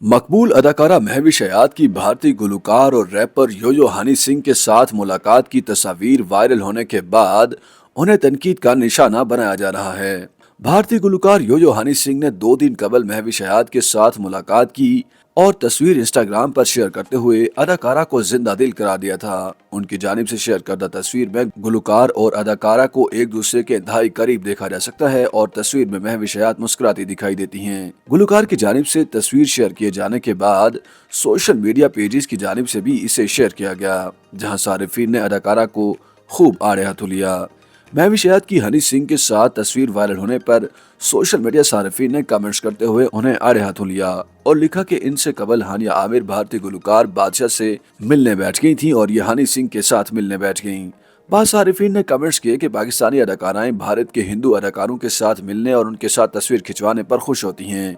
मकबूल अदाकारा महविश हयात की भारतीय गुलकार और रैपर यो-यो हनी सिंह के साथ मुलाकात की तस्वीर वायरल होने के बाद उन्हें तनकीद का निशाना बनाया जा रहा है। भारतीय गुलकार यो-यो हनी सिंह ने 2 दिन कबल महविश हयात के साथ मुलाकात की और तस्वीर इंस्टाग्राम पर शेयर करते हुए अदाकारा को जिंदा दिल करार दिया था। उनकी जानिब से शेयर करदा तस्वीर में गुलकार और अदाकारा को एक दूसरे के इंतहाई करीब देखा जा सकता है और तस्वीर में महविश हयात मुस्कुराती दिखाई देती हैं। गुलकार की जानिब से तस्वीर शेयर किए जाने के बाद सोशल मीडिया पेजेस की जानिब से भी इसे शेयर किया गया, जहां सारिफीन ने अदाकारा को खूब आड़े हाथों लिया। महविश हयात की हनी सिंह के साथ तस्वीर वायरल होने पर सोशल मीडिया सारिफीन ने कमेंट्स करते हुए उन्हें आड़े हाथों लिया और लिखा कि इनसे कबल हानिया आमिर भारतीय गुलकार बादशाह से मिलने बैठ गई थी और ये हनी सिंह के साथ मिलने बैठ गईं। बाद सारिफीन ने कमेंट्स किए कि पाकिस्तानी अदाकाराएं भारत के हिंदू अदाकारों के साथ मिलने और उनके साथ तस्वीर खिंचवाने पर खुश होती हैं।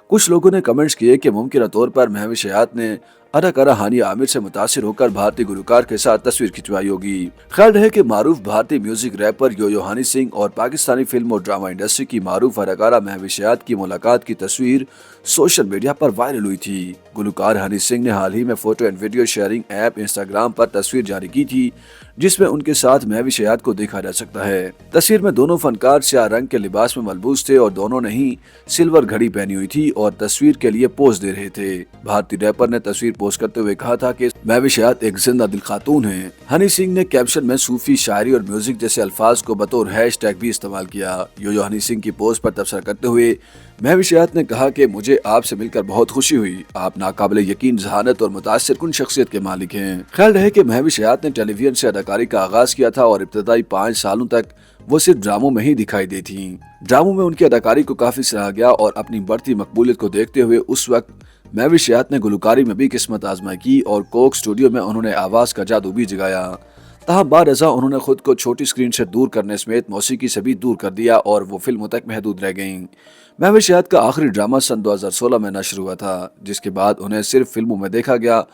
कुछ लोगों ने कमेंट्स किए कि मुमकिन तौर पर महविश हयात ने अदाकारा हानिया आमिर से मुतासिर होकर भारतीय गुलकार के साथ तस्वीर खिंचवाई होगी। ख्याल है कि मारूफ भारतीय music wrapper yo-yo Honey Singh और पाकिस्तानी फिल्म और ड्रामा इंडस्ट्री की मारूफ अदाकारा महविश हयात की मुलाकात की तस्वीर सोशल मीडिया पर वायरल हुई थी। गुलकार हनी सिंह ने हाल ही में photo and video sharing app Instagram पर तस्वीर जारी की थी, जिसमें उनके साथ महविश हयात को देखा जा सकता है। तस्वीर में दोनों फनकार स्याह रंग के लिबास में मलबूस थे और दोनों ने ही सिल्वर घड़ी पहनी हुई थी और तस्वीर के लिए पोज दे रहे थे। भारतीय रैपर ने तस्वीर पोस्ट करते हुए कहा था कि महविश हयात एक जिंदा दिल खातून है। हनी सिंह ने कैप्शन में सूफी शायरी और म्यूजिक जैसे अल्फाज को बतौर हैशटैग भी इस्तेमाल किया। यो-यो हनी सिंह की पोस्ट पर तबसरा करते हुए महविश हयात ने कहा कि मुझे आपसे मिलकर बहुत खुशी हुई। आप नाकाबिले यकीन जहानत और मुतासिर कुन शख्सियत के मालिक हैं। ख्याल रहे कि महविश हयात ने टेलीविजन से अदाकारी का आगाज किया था और इब्तदाई 5 सालों तक वो सिर्फ ड्रामों में ही दिखाई दी थी। ड्रामों में उनकी अदाकारी को काफी सराहा गया और अपनी बढ़ती मकबूलियत को देखते हुए उस वक्त महविश हयात ने गुलकारी में भी किस्मत आजमाई की और कोक स्टूडियो में उन्होंने आवाज का जादू भी जगाया। ताहम बारज़ा उन्होंने खुद को छोटी स्क्रीन से दूर करने समेत मौसीकी से भी दूर कर दिया और वो फिल्मों तक महदूद रह गईं। महविश हयात का आखिरी ड्रामा सन 2016 में नश्र हुआ था, जिसके बाद उन्हें सिर्फ फिल्मों में देखा गया।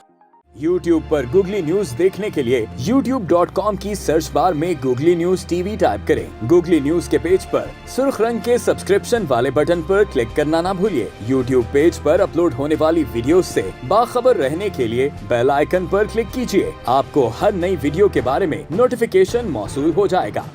YouTube पर गूगली न्यूज देखने के लिए youtube.com की सर्च बार में गूगली न्यूज टीवी टाइप करें। गूगली न्यूज के पेज पर सुर्ख रंग के सब्सक्रिप्शन वाले बटन पर क्लिक करना ना भूलिए। YouTube पेज पर अपलोड होने वाली वीडियोस से बाखबर रहने के लिए बेल आइकन पर क्लिक कीजिए। आपको हर नई वीडियो के बारे में नोटिफिकेशन मौसूल हो जाएगा।